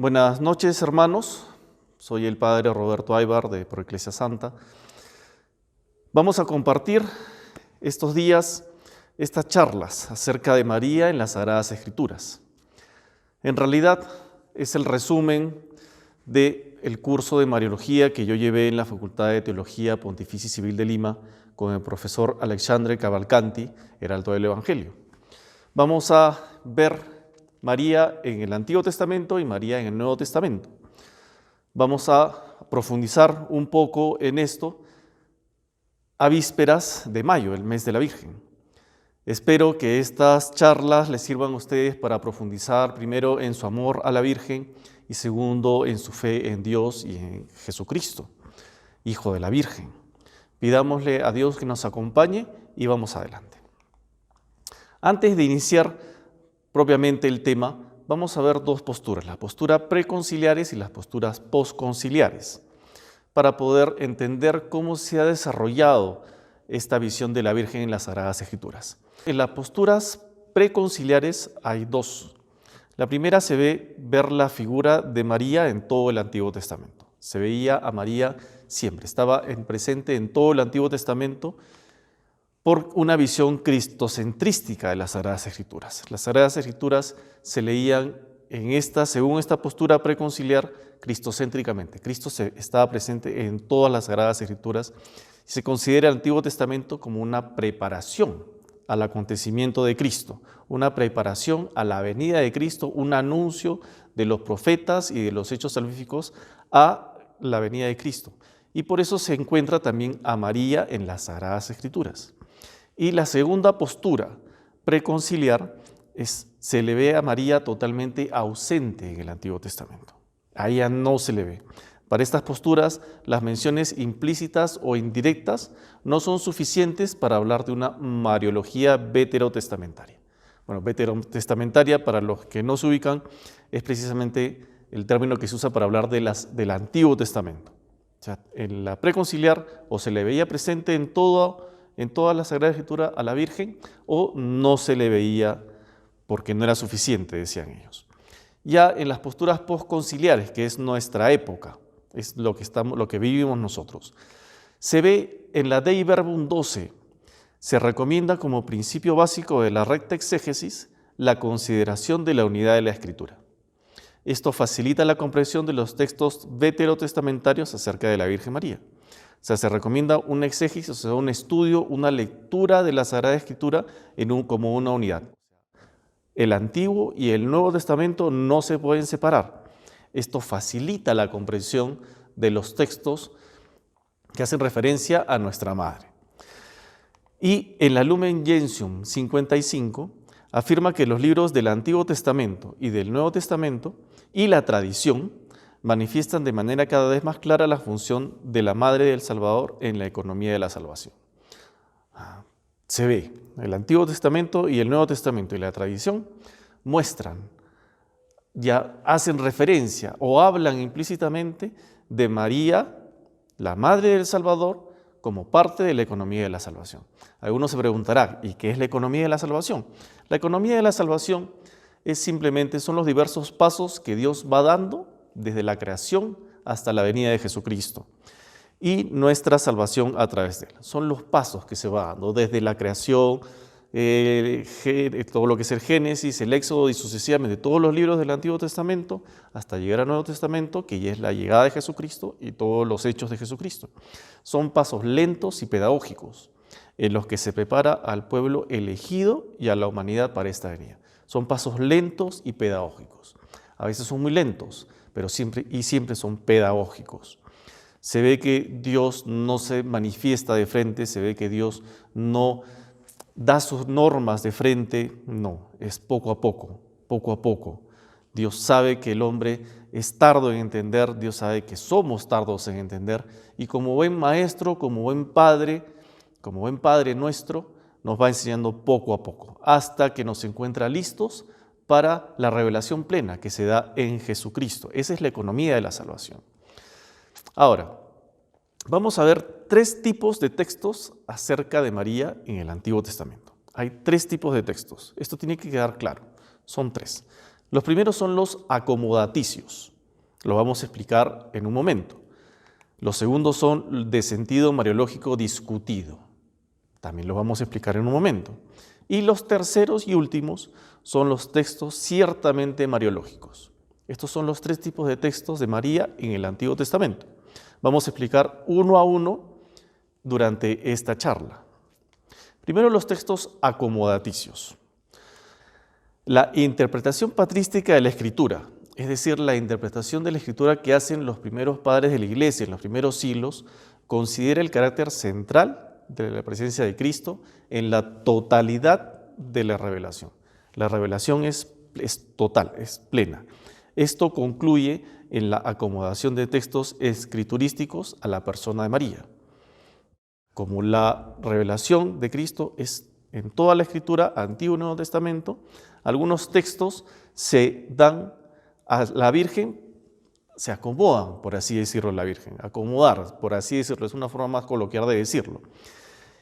Buenas noches, hermanos. Soy el padre Roberto Aybar de Proeclesia Santa. Vamos a compartir estos días estas charlas acerca de María en las Sagradas Escrituras. En realidad es el resumen del curso de Mariología que yo llevé en la Facultad de Teología Pontificia y Civil de Lima con el profesor Alexandre Cavalcanti, heraldo del Evangelio. Vamos a ver María en el Antiguo Testamento y María en el Nuevo Testamento. Vamos a profundizar un poco en esto a vísperas de mayo, el mes de la Virgen. Espero que estas charlas les sirvan a ustedes para profundizar primero en su amor a la Virgen y segundo en su fe en Dios y en Jesucristo, Hijo de la Virgen. Pidámosle a Dios que nos acompañe y vamos adelante. Antes de iniciar propiamente el tema, vamos a ver dos posturas, las posturas preconciliares y las posturas posconciliares, para poder entender cómo se ha desarrollado esta visión de la Virgen en las Sagradas Escrituras. En las posturas preconciliares hay dos. La primera se ve ver la figura de María en todo el Antiguo Testamento. Se veía a María siempre, estaba presente en todo el Antiguo Testamento por una visión cristocentrística de las Sagradas Escrituras. Las Sagradas Escrituras se leían según esta postura preconciliar, cristocéntricamente. Cristo estaba presente en todas las Sagradas Escrituras y se considera el Antiguo Testamento como una preparación al acontecimiento de Cristo, una preparación a la venida de Cristo, un anuncio de los profetas y de los hechos salvíficos a la venida de Cristo. Y por eso se encuentra también a María en las Sagradas Escrituras. Y la segunda postura preconciliar se le ve a María totalmente ausente en el Antiguo Testamento. A ella no se le ve. Para estas posturas, las menciones implícitas o indirectas no son suficientes para hablar de una Mariología veterotestamentaria. Bueno, veterotestamentaria, para los que no se ubican, es precisamente el término que se usa para hablar del Antiguo Testamento. O sea, en la preconciliar o se le veía presente en toda la Sagrada Escritura a la Virgen o no se le veía porque no era suficiente, decían ellos. Ya en las posturas postconciliares, que es nuestra época, es lo que vivimos nosotros, se ve en la Dei Verbum 12, se recomienda como principio básico de la recta exégesis la consideración de la unidad de la Escritura. Esto facilita la comprensión de los textos veterotestamentarios acerca de la Virgen María. O sea, se recomienda un exégesis, o sea, un estudio, una lectura de la Sagrada Escritura como una unidad. El Antiguo y el Nuevo Testamento no se pueden separar. Esto facilita la comprensión de los textos que hacen referencia a nuestra Madre. Y en la Lumen Gentium 55 afirma que los libros del Antiguo Testamento y del Nuevo Testamento y la tradición manifiestan de manera cada vez más clara la función de la Madre del Salvador en la economía de la salvación. Se ve, el Antiguo Testamento y el Nuevo Testamento y la tradición muestran, ya hacen referencia o hablan implícitamente de María, la Madre del Salvador, como parte de la economía de la salvación. Algunos se preguntarán, ¿y qué es la economía de la salvación? La economía de la salvación son los diversos pasos que Dios va dando desde la creación hasta la venida de Jesucristo y nuestra salvación a través de él. Son los pasos que se va dando desde la creación, todo lo que es el Génesis, el Éxodo y sucesivamente todos los libros del Antiguo Testamento hasta llegar al Nuevo Testamento, que ya es la llegada de Jesucristo y todos los hechos de Jesucristo. Son pasos lentos y pedagógicos en los que se prepara al pueblo elegido y a la humanidad para esta venida. Son pasos lentos y pedagógicos. A veces son muy lentos, pero siempre son pedagógicos. Se ve que Dios no se manifiesta de frente, se ve que Dios no da sus normas de frente, no, es poco a poco, poco a poco. Dios sabe que el hombre es tardo en entender, Dios sabe que somos tardos en entender, y como buen maestro, como buen padre nuestro, nos va enseñando poco a poco, hasta que nos encuentra listos para la revelación plena que se da en Jesucristo. Esa es la economía de la salvación. Ahora, vamos a ver tres tipos de textos acerca de María en el Antiguo Testamento. Hay tres tipos de textos. Esto tiene que quedar claro. Son tres. Los primeros son los acomodaticios. Lo vamos a explicar en un momento. Los segundos son de sentido mariológico discutido. También lo vamos a explicar en un momento. Y los terceros y últimos son los textos ciertamente mariológicos. Estos son los tres tipos de textos de María en el Antiguo Testamento. Vamos a explicar uno a uno durante esta charla. Primero, los textos acomodaticios. La interpretación patrística de la Escritura, es decir, la interpretación de la Escritura que hacen los primeros padres de la Iglesia en los primeros siglos, considera el carácter central de la presencia de Cristo en la totalidad de la revelación. La revelación es total, es plena. Esto concluye en la acomodación de textos escriturísticos a la persona de María. Como la revelación de Cristo es en toda la Escritura, Antiguo y Nuevo Testamento, algunos textos se dan a la Virgen, se acomodan, por así decirlo, a la Virgen. Acomodar, por así decirlo, es una forma más coloquial de decirlo.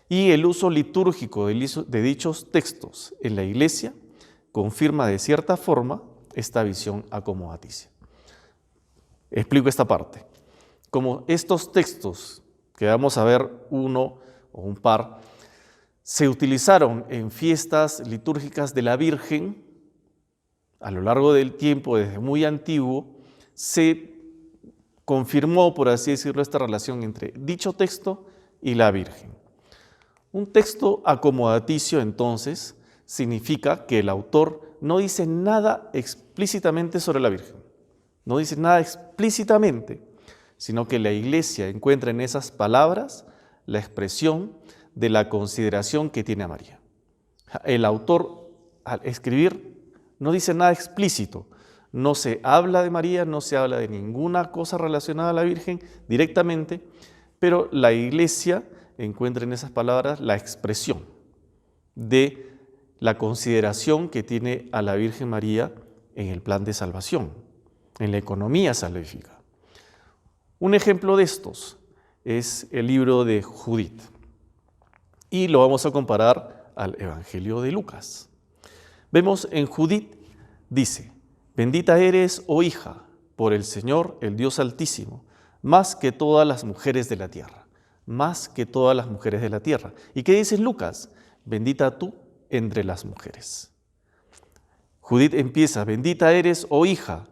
Y el uso litúrgico de dichos textos en la Iglesia confirma de cierta forma esta visión acomodaticia. Explico esta parte. Como estos textos, que vamos a ver uno o un par, se utilizaron en fiestas litúrgicas de la Virgen a lo largo del tiempo, desde muy antiguo, se confirmó, por así decirlo, esta relación entre dicho texto y la Virgen. Un texto acomodaticio, entonces, significa que el autor no dice nada explícitamente sobre la Virgen, no dice nada explícitamente, sino que la Iglesia encuentra en esas palabras la expresión de la consideración que tiene a María. El autor, al escribir, no dice nada explícito, no se habla de María, no se habla de ninguna cosa relacionada a la Virgen directamente, pero la Iglesia encuentra en esas palabras la expresión de la consideración que tiene a la Virgen María en el plan de salvación, en la economía salvífica. Un ejemplo de estos es el libro de Judith, y lo vamos a comparar al Evangelio de Lucas. Vemos en Judith, dice: bendita eres, oh hija, por el Señor, el Dios Altísimo, más que todas las mujeres de la tierra, más que todas las mujeres de la tierra. ¿Y qué dice Lucas? Bendita tú entre las mujeres. Judith empieza: bendita eres, oh hija,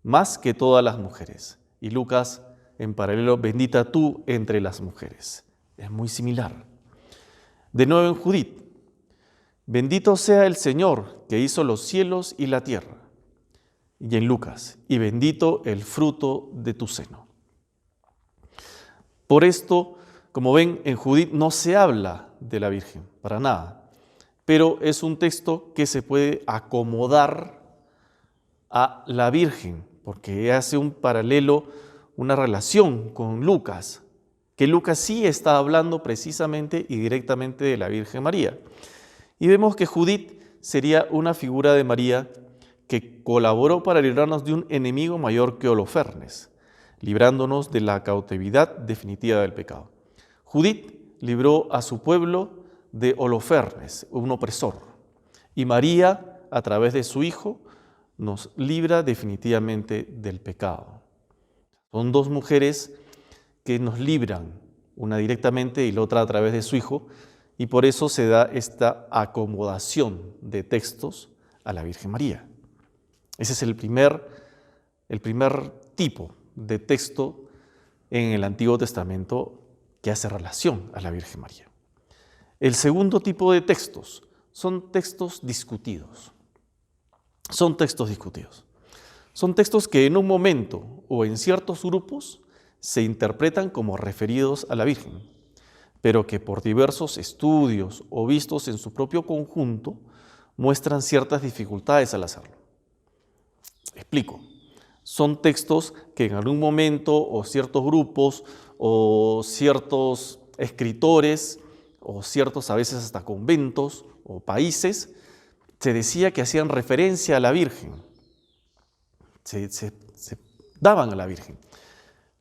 más que todas las mujeres. Y Lucas, en paralelo: bendita tú entre las mujeres. Es muy similar. De nuevo en Judith: bendito sea el Señor que hizo los cielos y la tierra. Y en Lucas: y bendito el fruto de tu seno. Por esto, como ven, en Judith no se habla de la Virgen, para nada, pero es un texto que se puede acomodar a la Virgen, porque hace un paralelo, una relación con Lucas, que Lucas sí está hablando precisamente y directamente de la Virgen María. Y vemos que Judith sería una figura de María que colaboró para librarnos de un enemigo mayor que Holofernes, librándonos de la cautividad definitiva del pecado. Judith libró a su pueblo de Holofernes, un opresor, y María, a través de su Hijo, nos libra definitivamente del pecado. Son dos mujeres que nos libran, una directamente y la otra a través de su Hijo, y por eso se da esta acomodación de textos a la Virgen María. Ese es el primer tipo de texto en el Antiguo Testamento que hace relación a la Virgen María. El segundo tipo de textos son textos discutidos. Son textos discutidos. Son textos que en un momento o en ciertos grupos se interpretan como referidos a la Virgen, pero que por diversos estudios o vistos en su propio conjunto muestran ciertas dificultades al hacerlo. Explico. Son textos que en algún momento o ciertos grupos o ciertos escritores o ciertos a veces hasta conventos o países se decía que hacían referencia a la Virgen, se daban a la Virgen.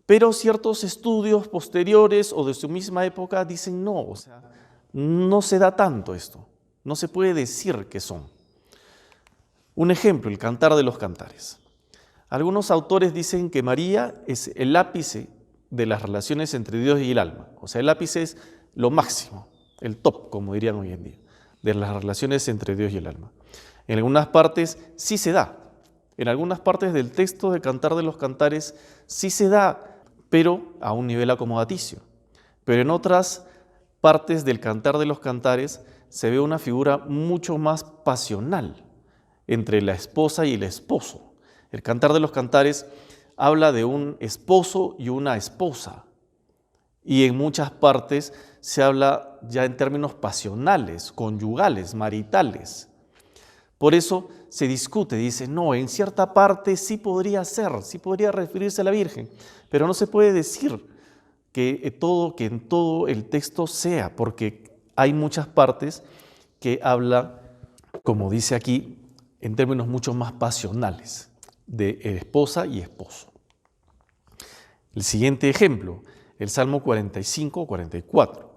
Pero ciertos estudios posteriores o de su misma época dicen no, o sea, no se da tanto esto, no se puede decir que son. Un ejemplo, el Cantar de los Cantares. Algunos autores dicen que María es el ápice de las relaciones entre Dios y el alma. O sea, el ápice es lo máximo, el top, como dirían hoy en día, de las relaciones entre Dios y el alma. En algunas partes sí se da. En algunas partes del texto de Cantar de los Cantares sí se da, pero a un nivel acomodaticio. Pero en otras partes del Cantar de los Cantares se ve una figura mucho más pasional entre la esposa y el esposo. El Cantar de los Cantares habla de un esposo y una esposa. Y en muchas partes se habla ya en términos pasionales, conyugales, maritales. Por eso se discute, dice, no, en cierta parte sí podría ser, sí podría referirse a la Virgen, pero no se puede decir que en todo el texto sea, porque hay muchas partes que habla, como dice aquí, en términos mucho más pasionales, de esposa y esposo. El siguiente ejemplo, el Salmo 45-44.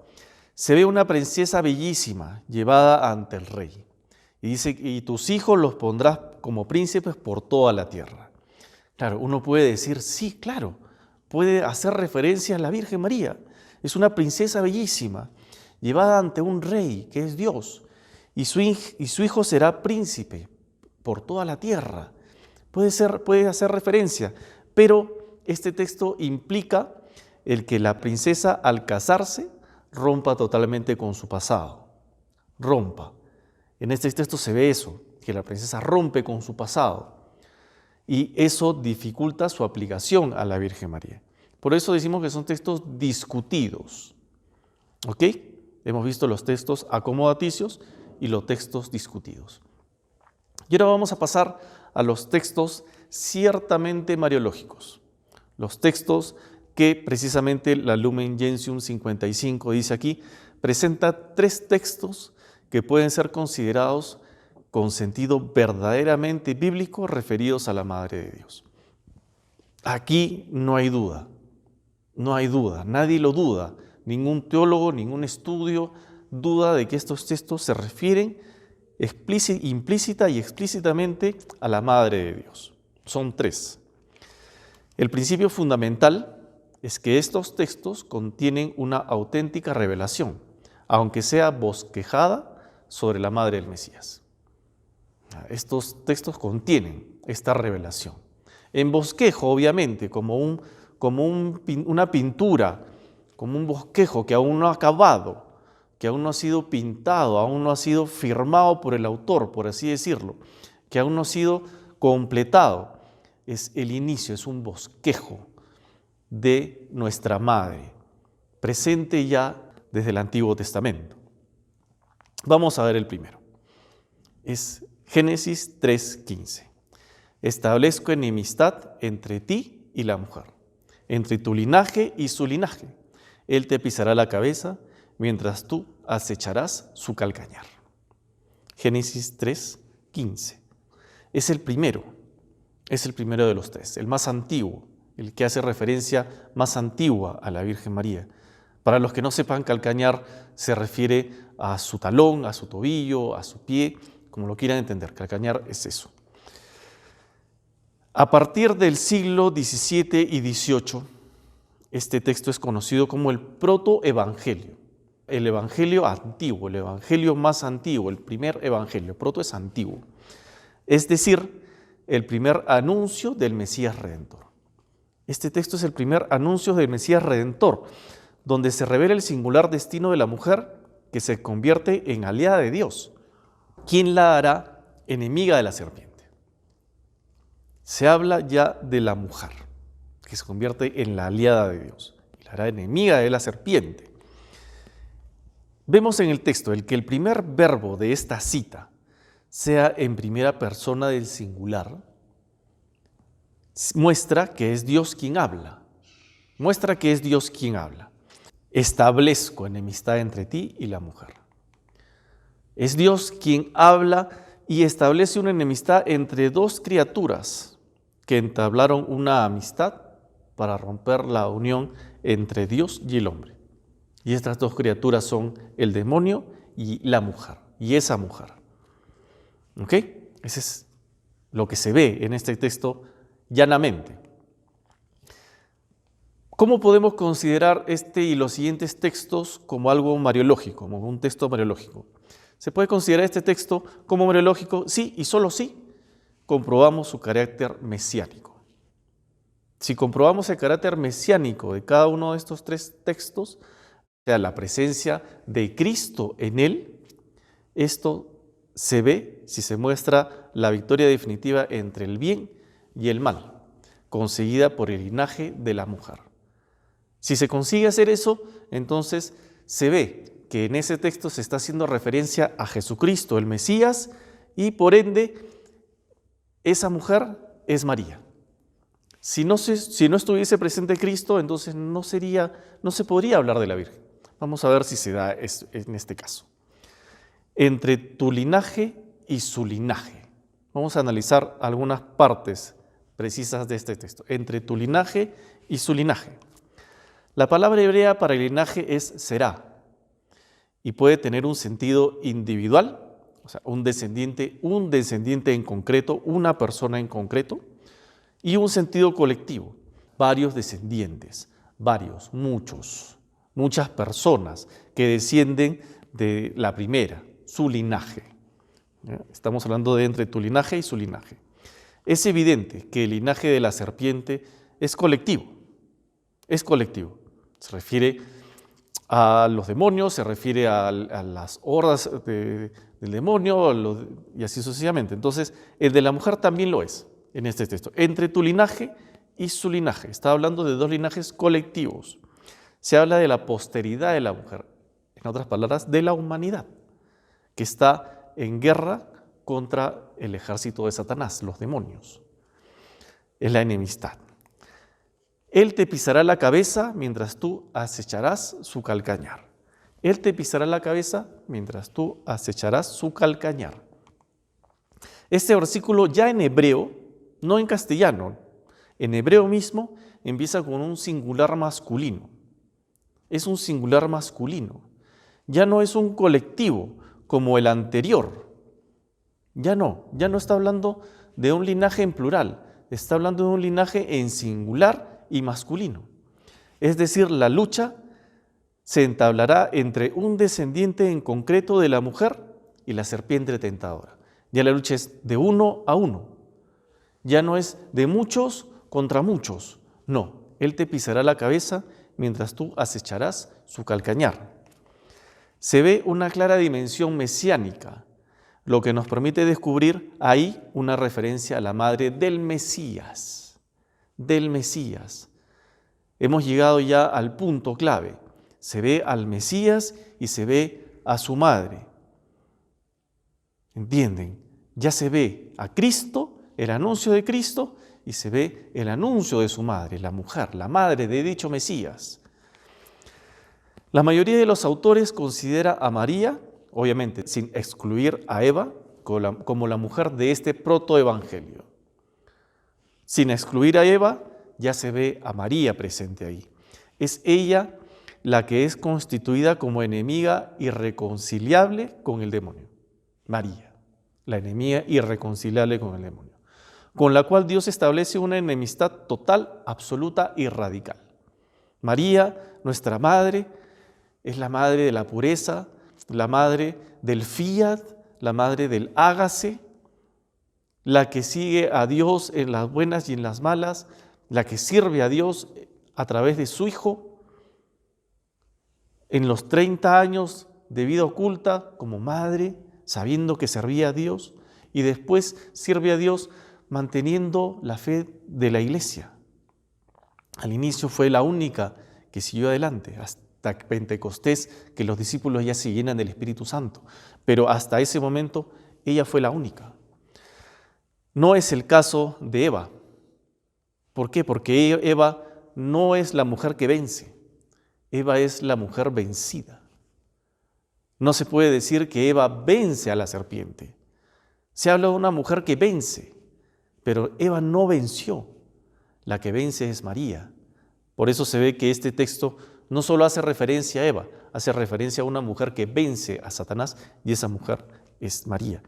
Se ve una princesa bellísima llevada ante el rey. Y dice, y tus hijos los pondrás como príncipes por toda la tierra. Claro, uno puede decir, sí, claro, puede hacer referencia a la Virgen María. Es una princesa bellísima, llevada ante un rey, que es Dios, y su hijo será príncipe por toda la tierra. Puede hacer referencia, pero este texto implica el que la princesa al casarse rompa totalmente con su pasado. Rompa. En este texto se ve eso, que la princesa rompe con su pasado y eso dificulta su aplicación a la Virgen María. Por eso decimos que son textos discutidos. ¿Ok? Hemos visto los textos acomodaticios y los textos discutidos. Y ahora vamos a pasar a los textos ciertamente mariológicos. Los textos que precisamente la Lumen Gentium 55 dice aquí, presenta 3 textos que pueden ser considerados con sentido verdaderamente bíblico referidos a la Madre de Dios. Aquí no hay duda, nadie lo duda, ningún teólogo, ningún estudio duda de que estos textos se refieren implícita y explícitamente a la Madre de Dios. Son 3. El principio fundamental es que estos textos contienen una auténtica revelación, aunque sea bosquejada sobre la Madre del Mesías. Estos textos contienen esta revelación. En bosquejo, obviamente, como una pintura, como un bosquejo que aún no ha acabado, que aún no ha sido pintado, aún no ha sido firmado por el autor, por así decirlo, que aún no ha sido completado. Es el inicio, es un bosquejo de nuestra Madre, presente ya desde el Antiguo Testamento. Vamos a ver el primero. Es Génesis 3:15. Establezco enemistad entre ti y la mujer, entre tu linaje y su linaje. Él te pisará la cabeza, mientras tú acecharás su calcañar. Génesis 3:15. Es el primero de los 3, el más antiguo, el que hace referencia más antigua a la Virgen María. Para los que no sepan, calcañar se refiere a su talón, a su tobillo, a su pie, como lo quieran entender. Calcañar es eso. A partir del siglo XVII y XVIII, este texto es conocido como el protoevangelio. El evangelio antiguo, el evangelio más antiguo, el primer evangelio. Proto es antiguo. Es decir, el primer anuncio del Mesías Redentor. Este texto es el primer anuncio del Mesías Redentor, donde se revela el singular destino de la mujer que se convierte en aliada de Dios. ¿Quién la hará enemiga de la serpiente? Se habla ya de la mujer, que se convierte en la aliada de Dios, y la hará enemiga de la serpiente. Vemos en el texto que el primer verbo de esta cita sea en primera persona del singular, muestra que es Dios quien habla. Establezco enemistad entre ti y la mujer. Es Dios quien habla y establece una enemistad entre 2 criaturas que entablaron una amistad para romper la unión entre Dios y el hombre. Y estas 2 criaturas son el demonio y la mujer, y esa mujer. ¿Ok? Ese es lo que se ve en este texto llanamente. ¿Cómo podemos considerar este y los siguientes textos como algo mariológico, como un texto mariológico? ¿Se puede considerar este texto como mariológico? Sí, y solo sí comprobamos su carácter mesiánico. Si comprobamos el carácter mesiánico de cada uno de estos tres textos, o sea, la presencia de Cristo en él, esto se ve si se muestra la victoria definitiva entre el bien y el mal, conseguida por el linaje de la mujer. Si se consigue hacer eso, entonces se ve que en ese texto se está haciendo referencia a Jesucristo, el Mesías, y por ende, esa mujer es María. Si no estuviese presente Cristo, entonces no se podría hablar de la Virgen. Vamos a ver si se da en este caso. Entre tu linaje y su linaje. Vamos a analizar algunas partes precisas de este texto. Entre tu linaje y su linaje. La palabra hebrea para el linaje es será y puede tener un sentido individual, o sea, un descendiente en concreto, una persona en concreto, y un sentido colectivo, varios descendientes, muchas personas que descienden de la primera, su linaje. Estamos hablando de entre tu linaje y su linaje. Es evidente que el linaje de la serpiente es colectivo, Se refiere a los demonios, se refiere a las hordas del demonio y así sucesivamente. Entonces, el de la mujer también lo es en este texto. Entre tu linaje y su linaje. Está hablando de dos linajes colectivos. Se habla de la posteridad de la mujer, en otras palabras, de la humanidad, que está en guerra contra el ejército de Satanás, los demonios. Es la enemistad. Él te pisará la cabeza mientras tú acecharás su calcañar. Él te pisará la cabeza mientras tú acecharás su calcañar. Este versículo ya en hebreo, no en castellano, en hebreo mismo empieza con un singular masculino. Es un singular masculino. Ya no es un colectivo como el anterior. Ya no está hablando de un linaje en plural, está hablando de un linaje en singular y masculino. Es decir, la lucha se entablará entre un descendiente en concreto de la mujer y la serpiente tentadora. Ya la lucha es de uno a uno. Ya no es de muchos contra muchos. No, él te pisará la cabeza mientras tú acecharás su calcañar. Se ve una clara dimensión mesiánica, lo que nos permite descubrir ahí una referencia a la madre del Mesías. Hemos llegado ya al punto clave. Se ve al Mesías y se ve a su madre. ¿Entienden? Ya se ve a Cristo, el anuncio de Cristo, y se ve el anuncio de su madre, la mujer, la madre de dicho Mesías. La mayoría de los autores considera a María, obviamente sin excluir a Eva, como la mujer de este protoevangelio. Sin excluir a Eva, ya se ve a María presente ahí. Es ella la que es constituida como enemiga irreconciliable con el demonio. María, la enemiga irreconciliable con el demonio, con la cual Dios establece una enemistad total, absoluta y radical. María, nuestra madre, es la madre de la pureza, la madre del fiat, la madre del hágase, la que sigue a Dios en las buenas y en las malas, la que sirve a Dios a través de su Hijo, en los 30 años de vida oculta como madre, sabiendo que servía a Dios, y después sirve a Dios manteniendo la fe de la iglesia. Al inicio fue la única que siguió adelante, hasta Pentecostés, que los discípulos ya se llenan del Espíritu Santo, pero hasta ese momento ella fue la única. No es el caso de Eva. ¿Por qué? Porque Eva no es la mujer que vence, Eva es la mujer vencida. No se puede decir que Eva vence a la serpiente. Se habla de una mujer que vence, pero Eva no venció. La que vence es María. Por eso se ve que este texto no solo hace referencia a Eva, hace referencia a una mujer que vence a Satanás, y esa mujer es María.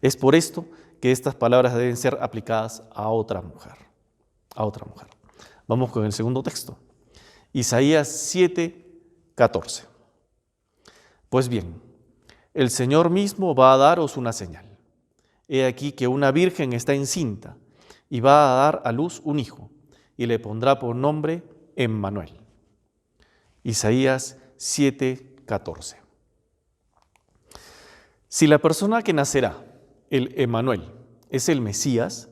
Es por esto que estas palabras deben ser aplicadas a otra mujer. A otra mujer. Vamos con el segundo texto. Isaías 7:14. Pues bien, el Señor mismo va a daros una señal. He aquí que una virgen está encinta y va a dar a luz un hijo, y le pondrá por nombre Emmanuel. Isaías 7:14. Si la persona que nacerá, el Emmanuel, es el Mesías,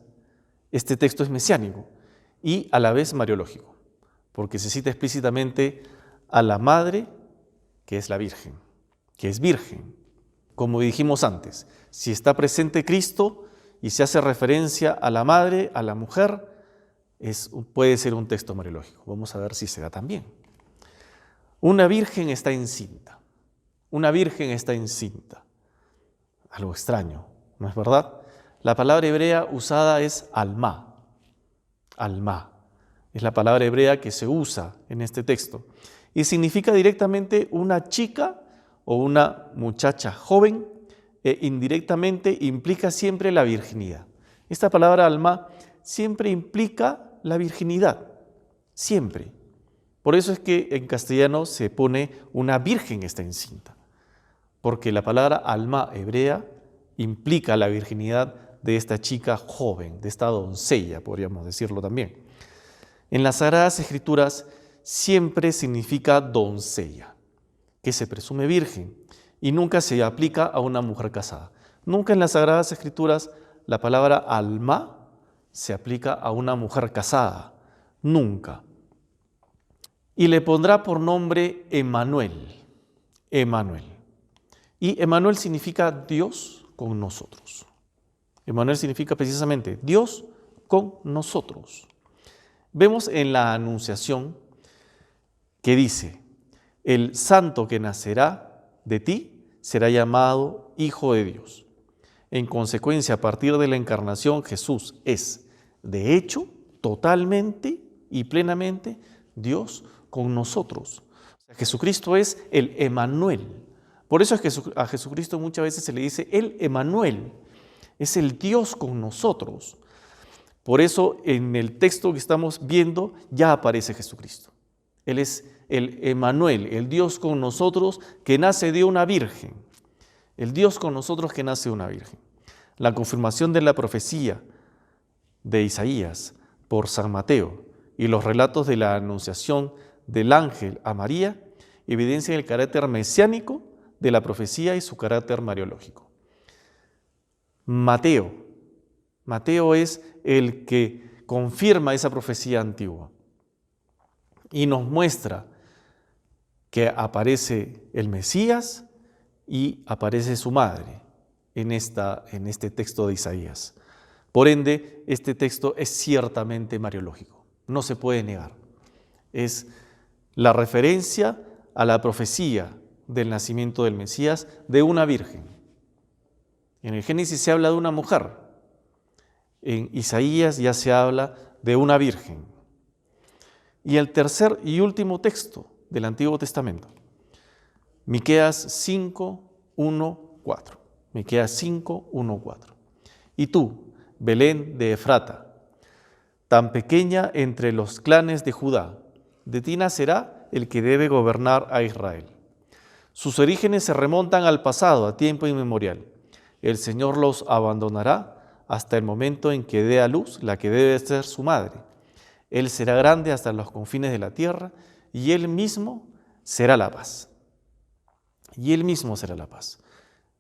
este texto es mesiánico y a la vez mariológico, porque se cita explícitamente a la madre, que es la Virgen, que es virgen. Como dijimos antes, si está presente Cristo y se hace referencia a la madre, a la mujer, puede ser un texto mariológico. Vamos a ver si se da también. Una virgen está encinta. Una virgen está encinta. Algo extraño, ¿no es verdad? La palabra hebrea usada es alma. Alma. Es la palabra hebrea que se usa en este texto. Y significa directamente una chica o una muchacha joven, e indirectamente implica siempre la virginidad. Esta palabra alma siempre implica la virginidad, siempre. Por eso es que en castellano se pone una virgen está encinta, porque la palabra alma hebrea implica la virginidad de esta chica joven, de esta doncella, podríamos decirlo también. En las Sagradas Escrituras siempre significa doncella, que se presume virgen, y nunca se aplica a una mujer casada. Nunca en las Sagradas Escrituras la palabra alma se aplica a una mujer casada, nunca. Y le pondrá por nombre Emmanuel, Emmanuel. Y Emmanuel significa Dios con nosotros. Emmanuel significa precisamente Dios con nosotros. Vemos en la Anunciación que dice: el santo que nacerá de ti será llamado Hijo de Dios. En consecuencia, a partir de la encarnación, Jesús es, de hecho, totalmente y plenamente Dios con nosotros. Jesucristo es el Emmanuel. Por eso es que a Jesucristo muchas veces se le dice el Emmanuel. Es el Dios con nosotros. Por eso en el texto que estamos viendo ya aparece Jesucristo. Él es el Emmanuel, el Dios con nosotros que nace de una virgen. El Dios con nosotros que nace de una virgen. La confirmación de la profecía de Isaías por San Mateo y los relatos de la anunciación del ángel a María evidencian el carácter mesiánico de la profecía y su carácter mariológico. Mateo es el que confirma esa profecía antigua y nos muestra que aparece el Mesías y aparece su madre en este texto de Isaías. Por ende, este texto es ciertamente mariológico, no se puede negar. Es la referencia a la profecía del nacimiento del Mesías de una virgen. En el Génesis se habla de una mujer, en Isaías ya se habla de una virgen. Y el tercer y último texto del Antiguo Testamento, Miqueas 5:1-4. Miqueas 5:1-4. Y tú, Belén de Efrata, tan pequeña entre los clanes de Judá, de ti nacerá el que debe gobernar a Israel. Sus orígenes se remontan al pasado, a tiempo inmemorial. El Señor los abandonará hasta el momento en que dé a luz la que debe ser su madre. Él será grande hasta los confines de la tierra y Él mismo será la paz. Y Él mismo será la paz.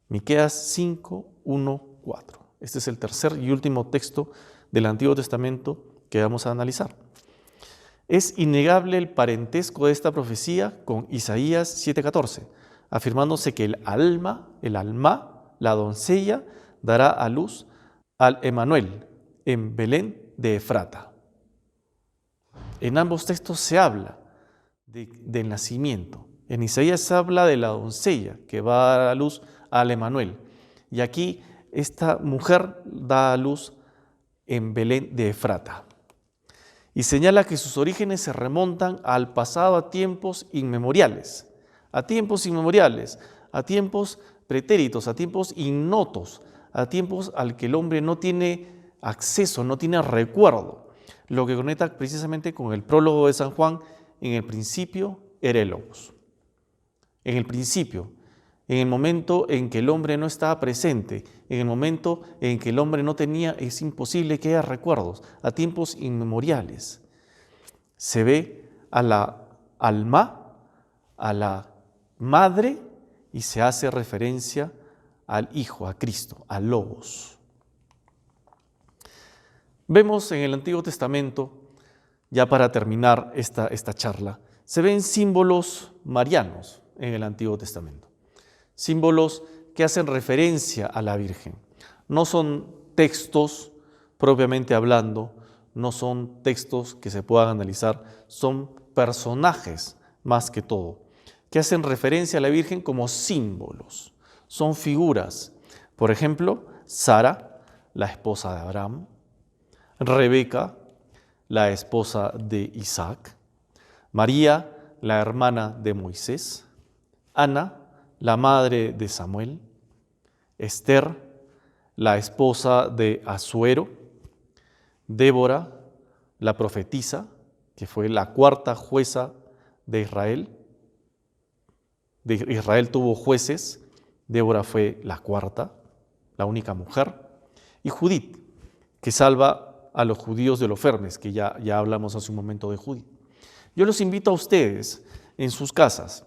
Miqueas 5:1-4. Este es el tercer y último texto del Antiguo Testamento que vamos a analizar. Es innegable el parentesco de esta profecía con Isaías 7:14, afirmándose que el alma, la doncella, dará a luz al Emmanuel en Belén de Efrata. En ambos textos se habla del nacimiento. En Isaías se habla de la doncella que va a dar a luz al Emmanuel. Y aquí esta mujer da a luz en Belén de Efrata. Y señala que sus orígenes se remontan al pasado, a tiempos inmemoriales, a tiempos pretéritos, a tiempos ignotos, a tiempos al que el hombre no tiene acceso, no tiene recuerdo, lo que conecta precisamente con el prólogo de San Juan: en el principio era el Logos. En el principio, en el momento en que el hombre no estaba presente, en el momento en que el hombre no tenía, es imposible que haya recuerdos, a tiempos inmemoriales. Se ve a la alma, a la madre, y se hace referencia al Hijo, a Cristo, al Logos. Vemos en el Antiguo Testamento, ya para terminar esta charla, se ven símbolos marianos en el Antiguo Testamento. Símbolos que hacen referencia a la Virgen. No son textos propiamente hablando, no son textos que se puedan analizar, son personajes más que todo, que hacen referencia a la Virgen como símbolos. Son figuras. Por ejemplo, Sara, la esposa de Abraham; Rebeca, la esposa de Isaac; María, la hermana de Moisés; Ana, la madre de Samuel; Esther, la esposa de Asuero; Débora, la profetisa, que fue la cuarta jueza de Israel. Israel tuvo jueces, Débora fue la cuarta, la única mujer; y Judith, que salva a los judíos de Holofernes, que ya hablamos hace un momento de Judith. Yo los invito a ustedes en sus casas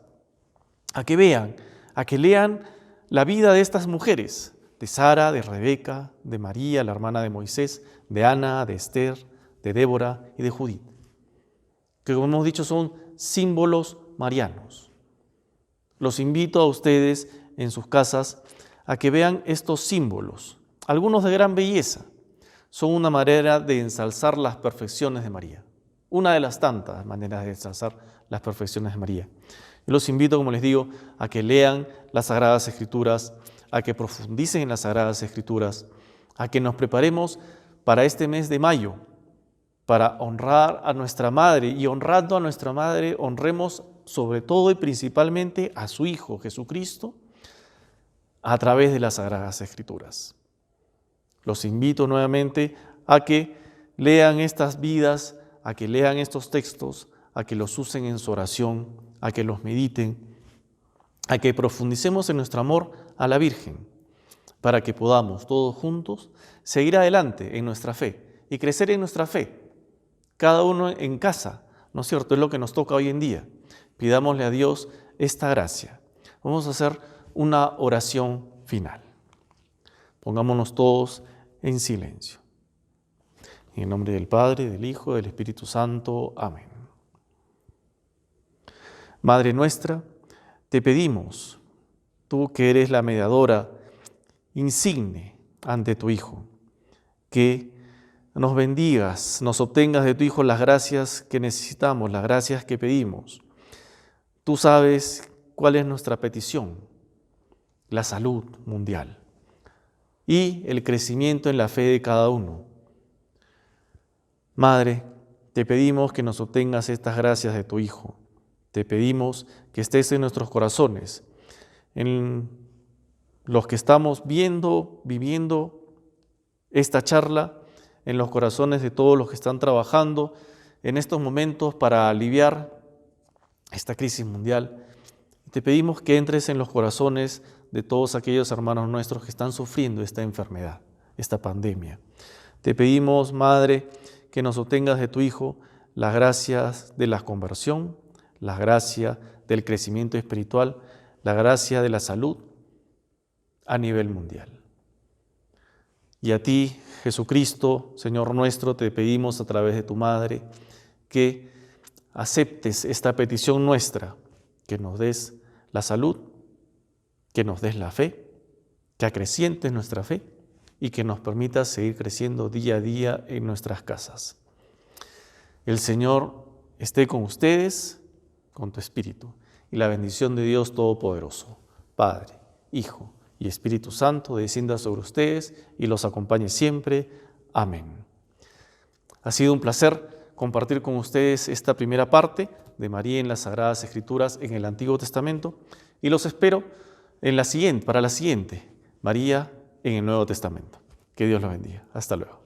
a que vean, a que lean la vida de estas mujeres, de Sara, de Rebeca, de María, la hermana de Moisés, de Ana, de Esther, de Débora y de Judith, que como hemos dicho son símbolos marianos. Los invito a ustedes en sus casas a que vean estos símbolos, algunos de gran belleza. Son una manera de ensalzar las perfecciones de María, una de las tantas maneras de ensalzar las perfecciones de María. Yo los invito, como les digo, a que lean las Sagradas Escrituras, a que profundicen en las Sagradas Escrituras, a que nos preparemos para este mes de mayo, para honrar a nuestra Madre, y honrando a nuestra Madre, honremos sobre todo y principalmente a su Hijo Jesucristo a través de las Sagradas Escrituras. Los invito nuevamente a que lean estas vidas, a que lean estos textos, a que los usen en su oración, a que los mediten, a que profundicemos en nuestro amor a la Virgen, para que podamos todos juntos seguir adelante en nuestra fe y crecer en nuestra fe, cada uno en casa, ¿no es cierto? Es lo que nos toca hoy en día. Pidámosle a Dios esta gracia. Vamos a hacer una oración final. Pongámonos todos en silencio. En el nombre del Padre, del Hijo, del Espíritu Santo. Amén. Madre nuestra, te pedimos, tú que eres la mediadora insigne ante tu Hijo, que nos bendigas, nos obtengas de tu Hijo las gracias que necesitamos, las gracias que pedimos. Tú sabes cuál es nuestra petición: la salud mundial y el crecimiento en la fe de cada uno. Madre, te pedimos que nos obtengas estas gracias de tu Hijo. Te pedimos que estés en nuestros corazones, en los que estamos viviendo esta charla, en los corazones de todos los que están trabajando en estos momentos para aliviar esta crisis mundial. Te pedimos que entres en los corazones de todos aquellos hermanos nuestros que están sufriendo esta enfermedad, esta pandemia. Te pedimos, Madre, que nos obtengas de tu Hijo las gracias de la conversión, la gracia del crecimiento espiritual, la gracia de la salud a nivel mundial. Y a ti, Jesucristo, Señor nuestro, te pedimos a través de tu Madre que aceptes esta petición nuestra, que nos des la salud, que nos des la fe, que acrecientes nuestra fe y que nos permitas seguir creciendo día a día en nuestras casas. El Señor esté con ustedes, con tu espíritu, y la bendición de Dios Todopoderoso, Padre, Hijo y Espíritu Santo, descienda sobre ustedes y los acompañe siempre. Amén. Ha sido un placer compartir con ustedes esta primera parte de María en las Sagradas Escrituras en el Antiguo Testamento, y los espero en para la siguiente, María en el Nuevo Testamento. Que Dios los bendiga. Hasta luego.